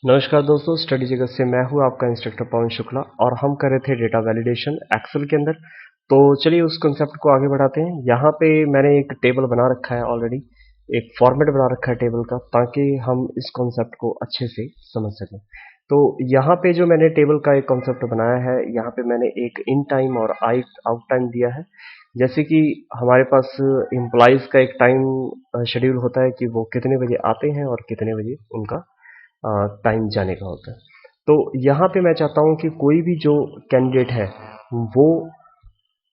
नमस्कार दोस्तों, स्टडी जगत से मैं हूं आपका इंस्ट्रक्टर पवन शुक्ला और हम कर रहे थे डेटा वैलिडेशन एक्सेल के अंदर। तो चलिए उस कंसेप्ट को आगे बढ़ाते हैं। यहाँ पे मैंने एक टेबल बना रखा है ऑलरेडी, एक फॉर्मेट बना रखा है टेबल का, ताकि हम इस कॉन्सेप्ट को अच्छे से समझ सकें। तो यहाँ पे जो मैंने टेबल का एक कॉन्सेप्ट बनाया है, यहाँ पे मैंने एक इन टाइम और आउट टाइम दिया है। जैसे कि हमारे पास एम्प्लॉयज़ का एक टाइम शेड्यूल होता है कि वो कितने बजे आते हैं और कितने बजे उनका टाइम जाने का होता है। तो यहाँ पे मैं चाहता हूँ कि कोई भी जो कैंडिडेट है वो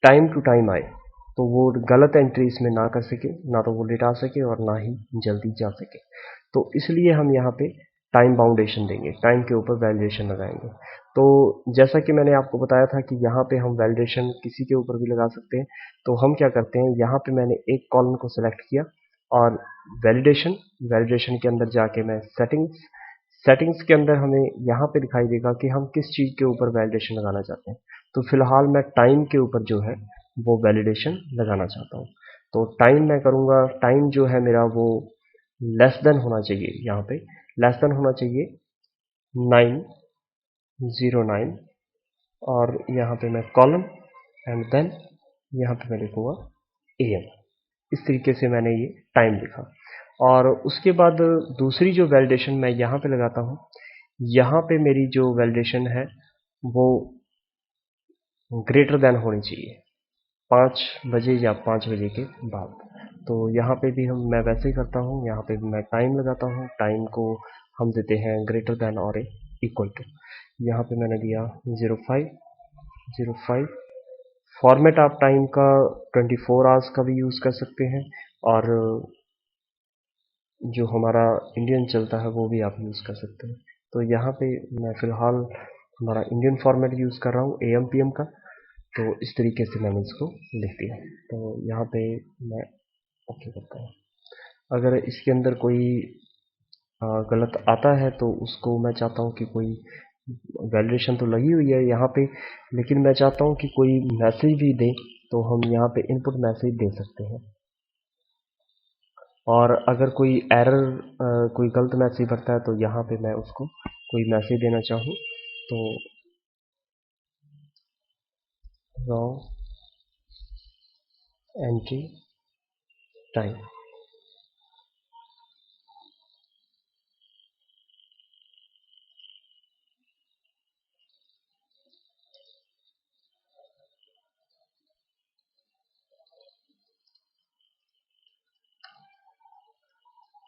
टाइम टू टाइम आए, तो वो गलत एंट्री इसमें ना कर सके, ना तो वो लेट आ सके और ना ही जल्दी जा सके। तो इसलिए हम यहाँ पे टाइम बाउंडेशन देंगे, टाइम के ऊपर वैलिडेशन लगाएंगे। तो जैसा कि मैंने आपको बताया था कि यहाँ पे हम वैलिडेशन किसी के ऊपर भी लगा सकते हैं। तो हम क्या करते हैं, यहाँ पे मैंने एक कॉलम को सिलेक्ट किया और वैलिडेशन वैलिडेशन के अंदर जाके मैं सेटिंग्स के अंदर हमें यहाँ पे दिखाई देगा कि हम किस चीज़ के ऊपर वैलिडेशन लगाना चाहते हैं। तो फिलहाल मैं टाइम के ऊपर जो है वो वैलिडेशन लगाना चाहता हूँ। तो टाइम मैं करूँगा, टाइम जो है मेरा वो लेस देन होना चाहिए, यहाँ पे लेस देन होना चाहिए 9:09 और यहाँ पे मैं कॉलम एंड देन यहाँ पे मैं लिखूँगा AM। इस तरीके से मैंने ये टाइम लिखा और उसके बाद दूसरी जो वैलिडेशन मैं यहाँ पे लगाता हूँ, यहाँ पे मेरी जो वैलिडेशन है वो ग्रेटर देन होनी चाहिए 5 बजे या 5 बजे के बाद। तो यहाँ पे भी मैं वैसे ही करता हूँ, यहाँ पे भी मैं टाइम लगाता हूँ, टाइम को हम देते हैं ग्रेटर देन और इक्वल टू। यहाँ पे मैंने दिया 05:05। फॉर्मेट आप टाइम का 24 आवर्स का भी यूज़ कर सकते हैं और जो हमारा इंडियन चलता है वो भी आप यूज़ कर सकते हैं। तो यहाँ पे मैं फ़िलहाल हमारा इंडियन फॉर्मेट यूज़ कर रहा हूँ AM PM का। तो इस तरीके से मैंने इसको लिख दिया। तो यहाँ पे मैं ओके करता हूँ। अगर इसके अंदर कोई गलत आता है तो उसको मैं चाहता हूँ कि कोई वैलिडेशन तो लगी हुई है यहाँ पे, लेकिन मैं चाहता हूँ कि कोई मैसेज भी दे, तो हम यहाँ पे इनपुट मैसेज दे सकते हैं। और अगर कोई एरर कोई गलत मैसेज भरता है तो यहाँ पे मैं उसको कोई मैसेज देना चाहूँ तो रॉन्ग एंट्री टाइम।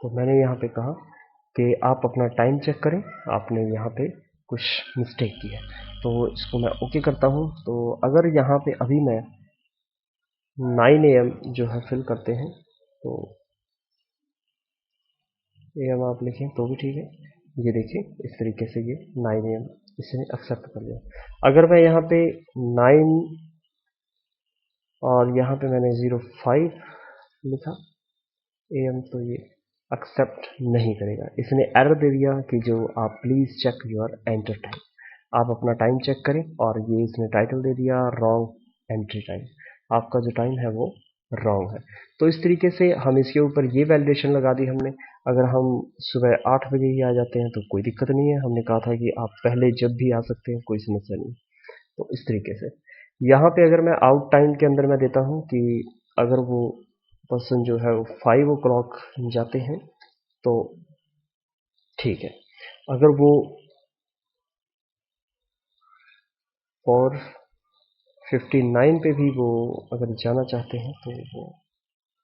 तो मैंने यहाँ पे कहा कि आप अपना टाइम चेक करें, आपने यहाँ पे कुछ मिस्टेक की है। तो इसको मैं ओके करता हूँ। तो अगर यहाँ पे अभी मैं 9 AM जो है फिल करते हैं, तो AM आप लिखें तो भी ठीक है। ये देखिए इस तरीके से ये 9 AM इसे एक्सेप्ट कर लिया। अगर मैं यहाँ पे 9 और यहाँ पे मैंने 05 लिखा AM, तो ये एक्सेप्ट नहीं करेगा। इसने एरर दे दिया कि जो आप please check your enter time, आप अपना टाइम चेक करें। और ये इसने टाइटल दे दिया रॉन्ग एंट्री टाइम, आपका जो टाइम है वो रॉन्ग है। तो इस तरीके से हम इसके ऊपर ये वैलिडेशन लगा दी हमने। अगर हम सुबह 8 बजे ही आ जाते हैं तो कोई दिक्कत नहीं है, हमने कहा था कि आप पहले जब भी आ सकते हैं, कोई समस्या नहीं। तो इस तरीके से यहाँ पे अगर मैं आउट टाइम के अंदर मैं देता हूँ कि अगर वो पर्सन जो है वो 5 o'clock जाते हैं तो ठीक है। अगर वो 4:59 पे भी वो अगर जाना चाहते हैं तो वो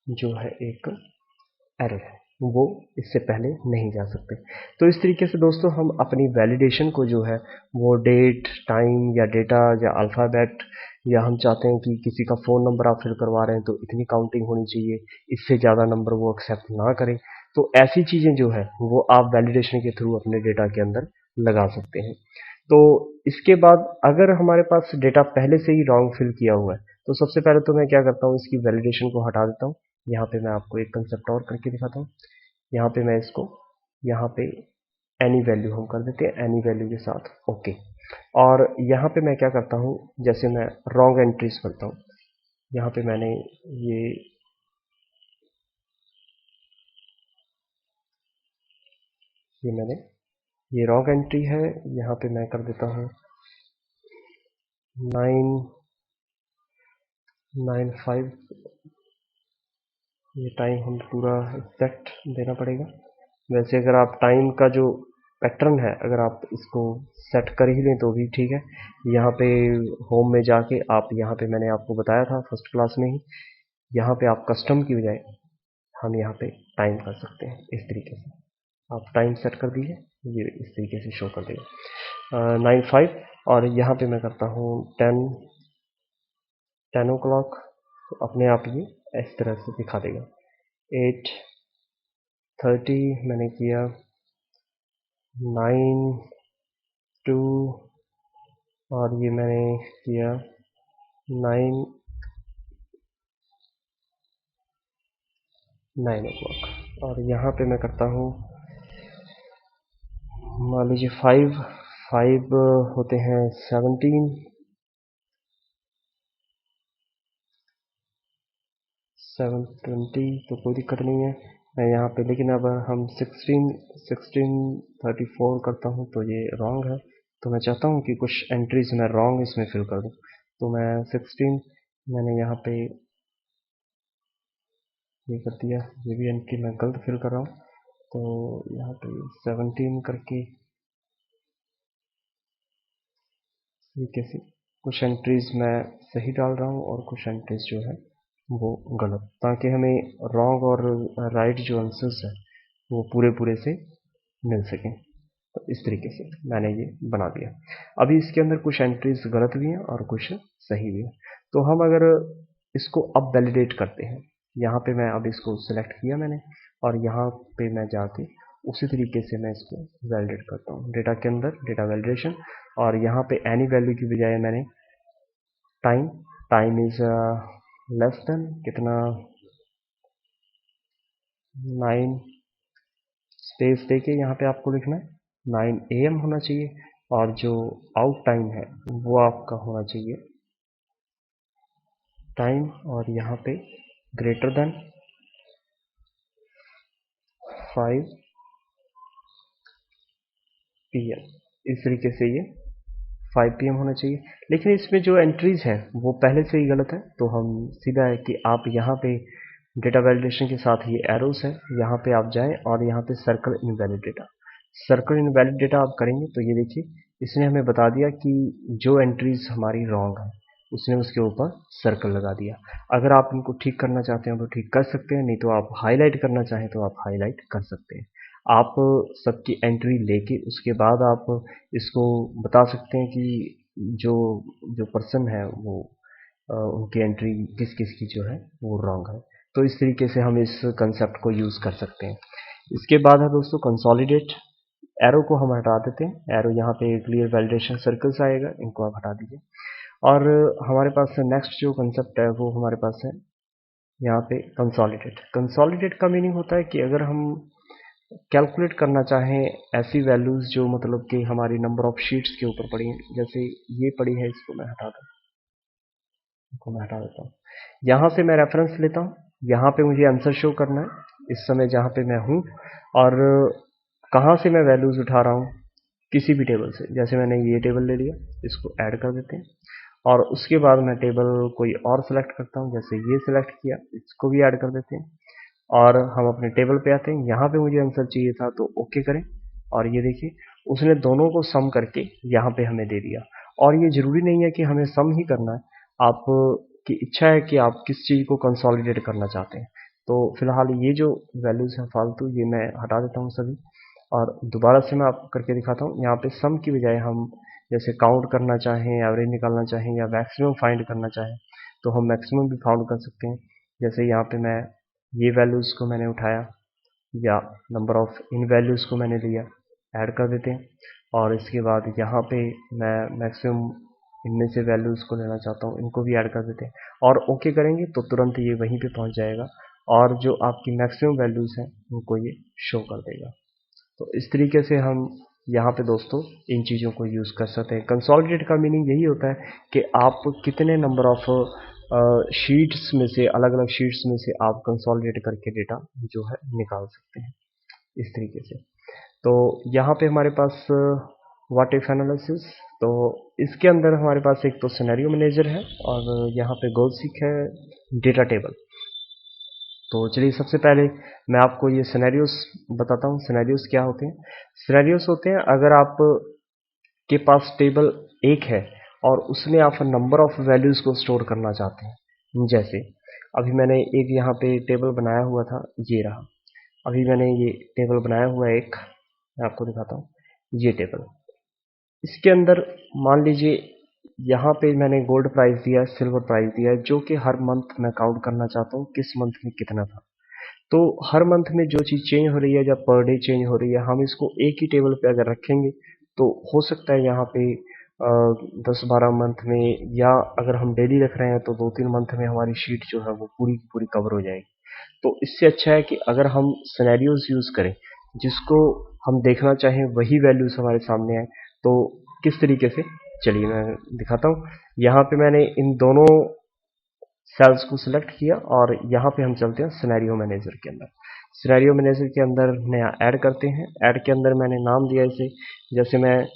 जो है एक एरर है, वो इससे पहले नहीं जा सकते। तो इस तरीके से दोस्तों हम अपनी वैलिडेशन को जो है वो डेट टाइम या डेटा या अल्फ़ाबेट, या हम चाहते हैं कि किसी का फ़ोन नंबर आप फिल करवा रहे हैं तो इतनी काउंटिंग होनी चाहिए, इससे ज़्यादा नंबर वो एक्सेप्ट ना करें। तो ऐसी चीज़ें जो है वो आप वैलिडेशन के थ्रू अपने डेटा के अंदर लगा सकते हैं। तो इसके बाद अगर हमारे पास डेटा पहले से ही रॉन्ग फिल किया हुआ है, तो सबसे पहले तो मैं क्या करता हूँ, इसकी वैलिडेशन को हटा देता हूँ। यहाँ पे मैं आपको एक कंसेप्ट और करके दिखाता हूँ। यहाँ पे मैं इसको, यहाँ पे एनी वैल्यू हम कर देते हैं, एनी वैल्यू के साथ ओके। और यहाँ पे मैं क्या करता हूँ, जैसे मैं रॉन्ग एंट्रीज करता हूँ, यहाँ पे मैंने ये मैंने ये रॉन्ग एंट्री है, यहाँ पे मैं कर देता हूँ 995। ये टाइम हम पूरा एग्जैक्ट देना पड़ेगा। वैसे अगर आप टाइम का जो पैटर्न है अगर आप इसको सेट कर ही लें तो भी ठीक है। यहाँ पे होम में जाके आप यहाँ पे मैंने आपको बताया था फर्स्ट क्लास में ही, यहाँ पे आप कस्टम की बजाय हम यहाँ पे टाइम कर सकते हैं। इस तरीके से आप टाइम सेट कर दीजिए, ये इस तरीके से शो कर देगा 9:05। और यहाँ पे मैं करता हूँ 10 o'clock, तो अपने आप ये इस तरह से दिखा देगा। 8:30 मैंने किया, 9:02 और ये मैंने किया 9 o'clock। और यहाँ पे मैं करता हूँ मान लीजिए 5 होते हैं 17, 7:20 तो कोई दिक्कत नहीं है मैं यहाँ पे, लेकिन अब हम 16:34 करता हूँ तो ये रॉन्ग है। तो मैं चाहता हूँ कि कुछ एंट्रीज मैं रॉन्ग इसमें फिल कर दूँ, तो मैं 16 मैंने यहाँ पे ये कर दिया, ये भी एंट्री मैं गलत फिल कर रहा हूँ। तो यहाँ पे 17 करके तरीके से कुछ एंट्रीज मैं सही डाल रहा हूँ और कुछ एंट्रीज जो है वो गलत, ताकि हमें रॉन्ग और राइट जो आंसर्स है वो पूरे पूरे से मिल सकें। तो इस तरीके से मैंने ये बना दिया। अभी इसके अंदर कुछ एंट्रीज गलत भी हैं और कुछ सही भी हैं। तो हम अगर इसको अब वैलिडेट करते हैं, यहाँ पे मैं अब इसको सिलेक्ट किया मैंने और यहाँ पे मैं जाके उसी तरीके से मैं इसको वैलिडेट करता हूँ डेटा के अंदर, डेटा वैलिडेशन। और यहाँ पे एनी वैल्यू की बजाय मैंने टाइम इज लेस देन कितना 9 स्पेस देके यहाँ पे आपको लिखना है 9 AM होना चाहिए। और जो आउट टाइम है वो आपका होना चाहिए टाइम, और यहाँ पे ग्रेटर देन 5 PM। इस तरीके से ये 5 PM होना चाहिए। लेकिन इसमें जो एंट्रीज है वो पहले से ही गलत है, तो हम सीधा है कि आप यहाँ पे डेटा वैलिडेशन के साथ ये एरोस है, यहाँ पे आप जाएं और यहाँ पे circle invalid data, circle invalid data आप करेंगे तो ये देखिए इसने हमें बता दिया कि जो एंट्रीज हमारी रॉन्ग है उसने उसके ऊपर सर्कल लगा दिया। अगर आप इनको ठीक करना चाहते हैं तो ठीक कर सकते हैं, नहीं तो आप हाईलाइट करना चाहें तो आप हाईलाइट कर सकते हैं। आप सबकी एंट्री लेके उसके बाद आप इसको बता सकते हैं कि जो जो पर्सन है वो उनकी एंट्री किस किस की जो है वो रॉन्ग है। तो इस तरीके से हम इस कंसेप्ट को यूज़ कर सकते हैं। इसके बाद है दोस्तों कंसोलिडेट। एरो को हम हटा देते हैं, एरो यहाँ पे क्लियर वैलिडेशन सर्कल्स आएगा, इनको आप हटा दीजिए। और हमारे पास नेक्स्ट जो कंसेप्ट है वो हमारे पास है यहाँ पे कंसोलिडेट। कंसोलिडेट का मीनिंग होता है कि अगर हम कैलकुलेट करना चाहें ऐसी वैल्यूज जो मतलब कि हमारी नंबर ऑफ शीट्स के ऊपर पड़ी हैं, जैसे ये पड़ी है, इसको मैं हटा देता हूँ। यहाँ से मैं रेफरेंस लेता हूँ, यहाँ पे मुझे आंसर शो करना है इस समय जहाँ पे मैं हूँ, और कहाँ से मैं वैल्यूज उठा रहा हूँ, किसी भी टेबल से। जैसे मैंने ये टेबल ले लिया, इसको ऐड कर देते हैं और उसके बाद मैं टेबल कोई और सेलेक्ट करता हूँ, जैसे ये सिलेक्ट किया, इसको भी ऐड कर देते हैं और हम अपने टेबल पे आते हैं। यहाँ पे मुझे आंसर चाहिए था तो ओके करें, और ये देखिए उसने दोनों को सम करके यहाँ पे हमें दे दिया। और ये जरूरी नहीं है कि हमें सम ही करना है, आप की इच्छा है कि आप किस चीज़ को कंसोलिडेट करना चाहते हैं। तो फिलहाल ये जो वैल्यूज हैं फालतू ये मैं हटा देता हूँ सभी, और दोबारा से मैं आपको करके दिखाता हूँ। यहाँ पे सम की बजाय हम जैसे काउंट करना चाहें, एवरेज निकालना चाहें या मैक्सिमम फाइंड करना चाहें तो हम मैक्सिमम भी फाउंड कर सकते हैं। जैसे यहाँ पे मैं ये वैल्यूज़ को मैंने उठाया या नंबर ऑफ इन वैल्यूज़ को मैंने लिया, ऐड कर देते हैं। और इसके बाद यहाँ पे मैं मैक्सिमम इनमें से वैल्यूज़ को लेना चाहता हूँ, इनको भी ऐड कर देते हैं और ओके करेंगे तो तुरंत ये वहीं पे पहुँच जाएगा और जो आपकी मैक्सिमम वैल्यूज़ हैं उनको ये शो कर देगा। तो इस तरीके से हम यहाँ पे दोस्तों इन चीज़ों को यूज़ कर सकते हैं। कंसोलिडेट का मीनिंग यही होता है कि आप कितने नंबर ऑफ शीट्स में से, अलग अलग शीट्स में से आप कंसोलिडेट करके डेटा जो है निकाल सकते हैं इस तरीके से। तो यहाँ पे हमारे पास व्हाट इफ एनालिसिस, तो इसके अंदर हमारे पास एक तो सिनेरियो मैनेजर है और यहाँ पे गोल सीक है, डेटा टेबल। तो चलिए सबसे पहले मैं आपको ये सिनेरियोस बताता हूँ। सिनेरियोस क्या होते हैं? सिनेरियोस होते हैं अगर आप के पास टेबल एक है और उसमें आप नंबर ऑफ वैल्यूज को स्टोर करना चाहते हैं। जैसे अभी मैंने एक यहाँ पे टेबल बनाया हुआ था, ये रहा। अभी मैंने ये टेबल बनाया हुआ है एक, मैं आपको दिखाता हूँ ये टेबल। इसके अंदर मान लीजिए यहाँ पे मैंने गोल्ड प्राइस दिया है, सिल्वर प्राइस दिया है, जो कि हर मंथ मैं काउंट करना चाहता हूँ किस मंथ में कितना था। तो हर मंथ में जो चीज़ चेंज हो रही है या पर डे चेंज हो रही है, हम इसको एक ही टेबल पे अगर रखेंगे तो हो सकता है यहाँ पे 10-12 मंथ में, या अगर हम डेली रख रहे हैं तो 2-3 मंथ में हमारी शीट जो है वो पूरी पूरी कवर हो जाएगी। तो इससे अच्छा है कि अगर हम सिनेरियोज यूज़ करें जिसको हम देखना चाहें वही वैल्यूज हमारे सामने आए, तो किस तरीके से, चलिए मैं दिखाता हूँ। यहाँ पे मैंने इन दोनों सेल्स को सिलेक्ट किया और यहाँ पे हम चलते हैं सिनेरियो मैनेजर के अंदर। सिनेरियो मैनेजर के अंदर नया ऐड करते हैं। ऐड के अंदर मैंने नाम दिया इसे, जैसे मैं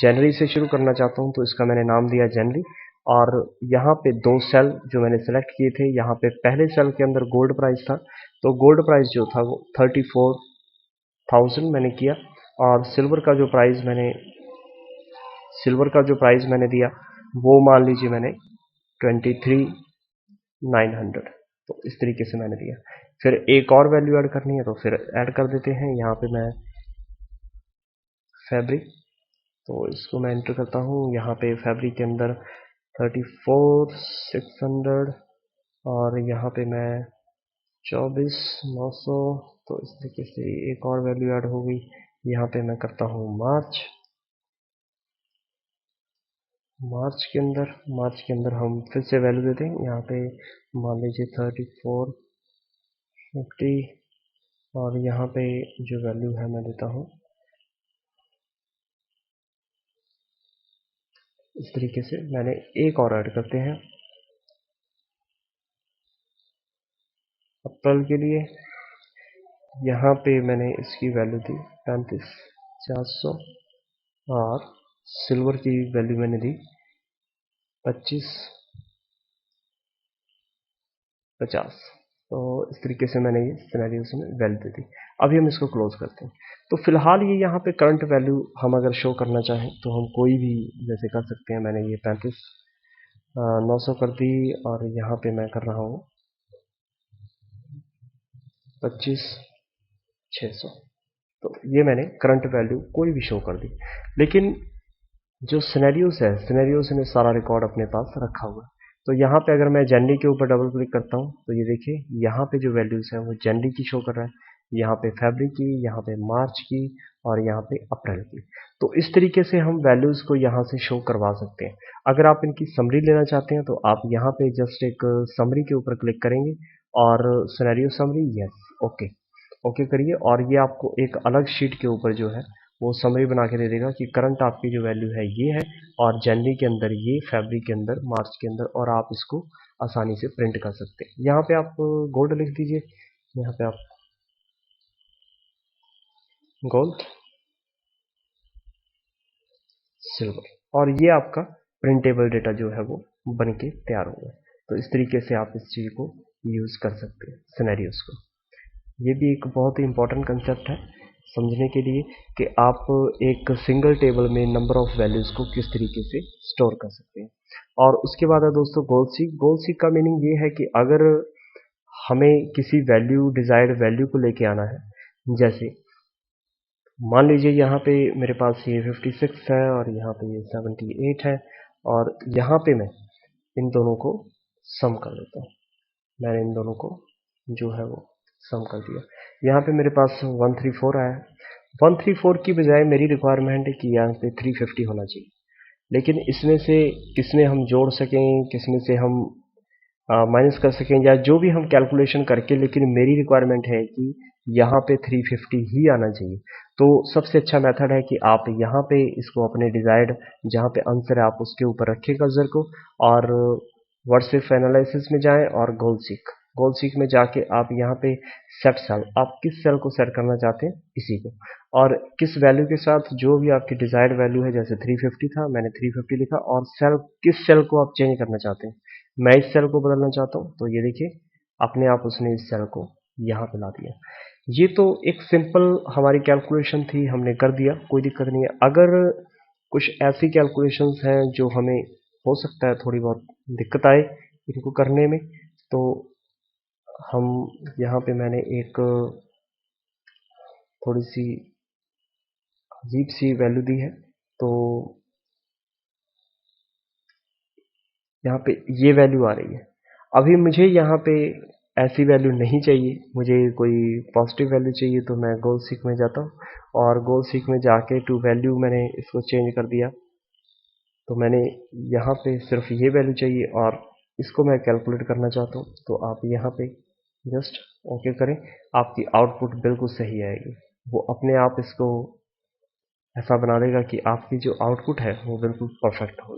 जनवरी से शुरू करना चाहता हूँ तो इसका मैंने नाम दिया जनवरी। और यहाँ पे दो सेल जो मैंने सेलेक्ट किए थे, यहाँ पे पहले सेल के अंदर गोल्ड प्राइस था, तो गोल्ड प्राइस जो था वो 34,000 मैंने किया। और सिल्वर का जो प्राइस मैंने दिया वो मान लीजिए मैंने 23,900। तो इस तरीके से मैंने दिया। फिर एक और वैल्यू ऐड करनी है तो फिर ऐड कर देते हैं। यहाँ पे मैं फैब्रिक, तो इसको मैं एंटर करता हूँ। यहाँ पे फैब्रिक के अंदर 34,600 और यहाँ पे मैं 24,900। तो इस तरीके से एक और वैल्यू ऐड हो गई। यहाँ पे मैं करता हूँ मार्च के अंदर हम फिर से वैल्यू देते हैं। यहाँ पे मान लीजिए 3450 और यहाँ पे जो वैल्यू है मैं देता हूँ इस तरीके से। मैंने एक और ऐड करते हैं अप्रैल के लिए। यहाँ पे मैंने इसकी वैल्यू दी 35,400 और सिल्वर की वैल्यू मैंने दी 25,50। तो इस तरीके से मैंने ये सिनेरियोस में वैल्यू दे दी। अभी हम इसको क्लोज करते हैं। तो फिलहाल ये यहाँ पे करंट वैल्यू हम अगर शो करना चाहें तो हम कोई भी जैसे कर सकते हैं। मैंने ये 35,900 कर दी और यहाँ पे मैं कर रहा हूँ 25,600। तो ये मैंने करंट वैल्यू कोई भी शो कर दी। लेकिन जो सिनेरियोस में सारा रिकॉर्ड अपने पास रखा हुआ है। तो यहाँ पे अगर मैं जनवरी के ऊपर डबल क्लिक करता हूँ तो ये देखिए यहाँ पे जो वैल्यूज हैं वो जनवरी की शो कर रहा है, यहाँ पे फरवरी की, यहाँ पे मार्च की और यहाँ पे अप्रैल की। तो इस तरीके से हम वैल्यूज को यहाँ से शो करवा सकते हैं। अगर आप इनकी समरी लेना चाहते हैं तो आप यहाँ पे जस्ट एक समरी के ऊपर क्लिक करेंगे और सिनेरियो समरी, यस, ओके करिए और ये आपको एक अलग शीट के ऊपर जो है वो समरी बना के दे देगा कि करंट आपकी जो वैल्यू है ये है और जनवरी के अंदर ये, फरवरी के अंदर, मार्च के अंदर, और आप इसको आसानी से प्रिंट कर सकते हैं। यहाँ पे आप गोल्ड लिख दीजिए, यहाँ पे आप गोल्ड, सिल्वर, और ये आपका प्रिंटेबल डेटा जो है वो बन के तैयार होगा। तो इस तरीके से आप इस चीज़ को यूज़ कर सकते हैं सिनेरियोस को। ये भी एक बहुत ही इंपॉर्टेंट कंसेप्ट है समझने के लिए कि आप एक सिंगल टेबल में नंबर ऑफ वैल्यूज को किस तरीके से स्टोर कर सकते हैं। और उसके बाद है दोस्तों गोल सीक का मीनिंग ये है कि अगर हमें किसी डिजायर्ड वैल्यू को लेके आना है, जैसे मान लीजिए यहाँ पे मेरे पास ये 56 है और यहाँ पे ये 78 है और यहाँ पे मैं इन दोनों को सम कर देता हूँ। मैंने इन दोनों को जो है वो सम कर दिया। यहाँ पे मेरे पास 134 आया। 134 की बजाय मेरी रिक्वायरमेंट है कि यहाँ पे 350 होना चाहिए। लेकिन इसमें से किसमें हम जोड़ सकें, किसमें से हम माइनस कर सकें, या जो भी हम कैलकुलेशन करके, लेकिन मेरी रिक्वायरमेंट है कि यहाँ पे 350 ही आना चाहिए। तो सबसे अच्छा मेथड है कि आप यहाँ पे इसको अपने डिजायर्ड जहाँ पे आंसर है आप उसके ऊपर रखें कर्सर को और व्हाट्सएप एनालिसिस में जाएं और गोल सीक गोल सीक में जाके आप यहाँ पे सेट सेल, आप किस सेल को सेट करना चाहते हैं इसी को, और किस वैल्यू के साथ, जो भी आपकी डिजायर्ड वैल्यू है, जैसे 350 था मैंने 350 लिखा, और सेल किस सेल को आप चेंज करना चाहते हैं। मैं इस सेल को बदलना चाहता हूँ, तो ये देखिए अपने आप उसने इस सेल को यहाँ पे ला दिया। ये तो एक सिंपल हमारी कैलकुलेशन थी, हमने कर दिया, कोई दिक्कत नहीं है। अगर कुछ ऐसी कैलकुलेशंस हैं जो हमें हो सकता है थोड़ी बहुत दिक्कत आए इनको करने में, तो हम यहाँ पे मैंने एक थोड़ी सी अजीब सी वैल्यू दी है, तो यहाँ पे ये वैल्यू आ रही है। अभी मुझे यहाँ पे ऐसी वैल्यू नहीं चाहिए, मुझे कोई पॉजिटिव वैल्यू चाहिए, तो मैं गोल सीक में जाता हूँ और गोल सीक में जाके टू वैल्यू मैंने इसको चेंज कर दिया। तो मैंने यहाँ पे सिर्फ ये वैल्यू चाहिए और इसको मैं कैलकुलेट करना चाहता हूँ, तो आप यहाँ पे जस्ट ओके करें, आपकी आउटपुट बिल्कुल सही आएगी। वो अपने आप इसको ऐसा बना देगा कि आपकी जो आउटपुट है वो बिल्कुल परफेक्ट हो।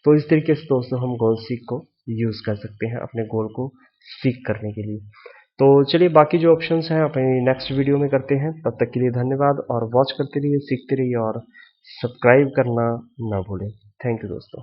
तो इस तरीके से दोस्तों हम गोल सीक को यूज़ कर सकते हैं अपने गोल को सीक करने के लिए। तो चलिए बाकी जो ऑप्शंस हैं अपनी नेक्स्ट वीडियो में करते हैं। तब तक के लिए धन्यवाद, और वॉच करते रहिए, सीखते रहिए, और सब्सक्राइब करना ना भूलें। थैंक यू दोस्तों।